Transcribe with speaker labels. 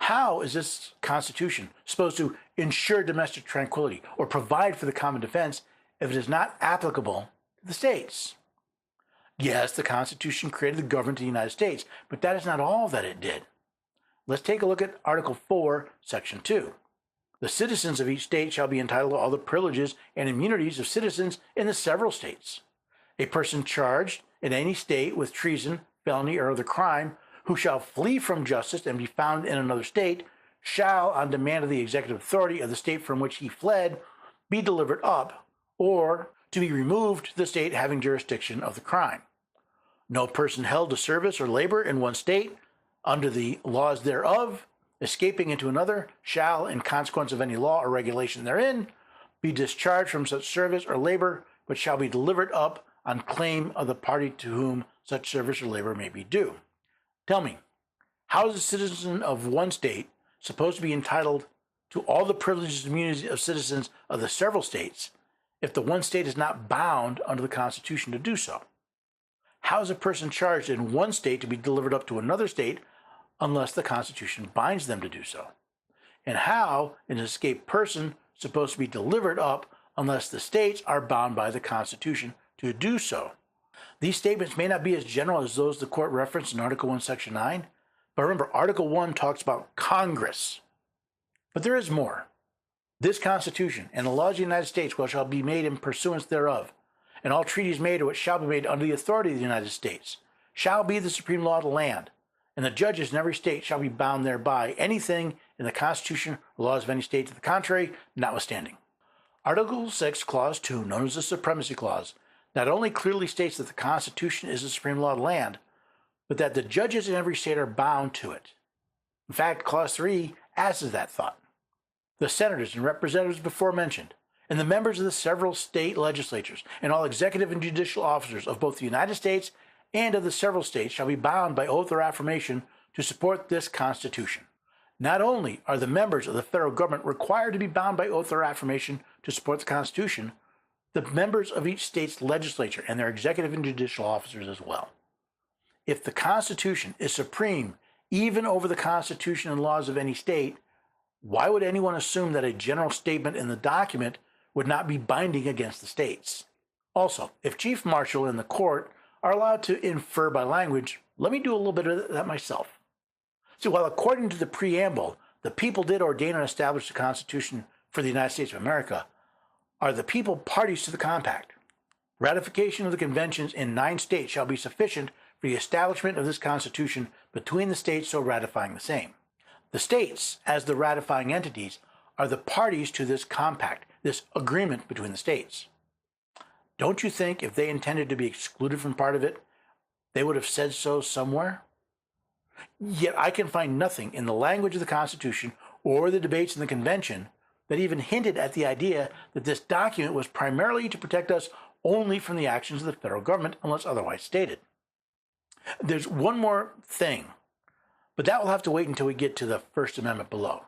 Speaker 1: How is this Constitution supposed to ensure domestic tranquility or provide for the common defense if it is not applicable to the states? Yes, the Constitution created the government of the United States, but that is not all that it did. Let's take a look at Article 4, Section 2. The citizens of each state shall be entitled to all the privileges and immunities of citizens in the several states. A person charged in any state with treason, felony, or other crime, who shall flee from justice and be found in another state, shall, on demand of the executive authority of the state from which he fled, be delivered up, or to be removed to the state having jurisdiction of the crime. No person held to service or labor in one state, under the laws thereof, escaping into another, shall, in consequence of any law or regulation therein, be discharged from such service or labor, but shall be delivered up on claim of the party to whom such service or labor may be due. Tell me, how is a citizen of one state supposed to be entitled to all the privileges and immunities of citizens of the several states if the one state is not bound under the Constitution to do so? How is a person charged in one state to be delivered up to another state unless the Constitution binds them to do so? And how is an escaped person supposed to be delivered up unless the states are bound by the Constitution to do so? These statements may not be as general as those the court referenced in Article 1, Section 9, but remember, Article 1 talks about Congress. But there is more. This Constitution and the laws of the United States which shall be made in pursuance thereof, and all treaties made or which shall be made under the authority of the United States, shall be the supreme law of the land, and the judges in every state shall be bound thereby, anything in the Constitution or laws of any state to the contrary notwithstanding. Article 6, Clause 2, known as the Supremacy Clause, not only clearly states that the Constitution is the supreme law of the land, but that the judges in every state are bound to it. In fact, Clause 3 adds to that thought. The senators and representatives before mentioned, and the members of the several state legislatures, and all executive and judicial officers of both the United States and of the several states shall be bound by oath or affirmation to support this Constitution. Not only are the members of the federal government required to be bound by oath or affirmation to support the Constitution, the members of each state's legislature and their executive and judicial officers as well. If the Constitution is supreme even over the Constitution and laws of any state, why would anyone assume that a general statement in the document would not be binding against the states? Also, if Chief Marshal and the court are allowed to infer by language, let me do a little bit of that myself. See, while according to the preamble, the people did ordain and establish the Constitution for the United States of America, are the people parties to the compact. Ratification of the conventions in 9 states shall be sufficient for the establishment of this Constitution between the states so ratifying the same. The states, as the ratifying entities, are the parties to this compact, this agreement between the states. Don't you think if they intended to be excluded from part of it, they would have said so somewhere? Yet I can find nothing in the language of the Constitution or the debates in the convention that even hinted at the idea that this document was primarily to protect us only from the actions of the federal government unless otherwise stated. There's one more thing, but that will have to wait until we get to the First Amendment below.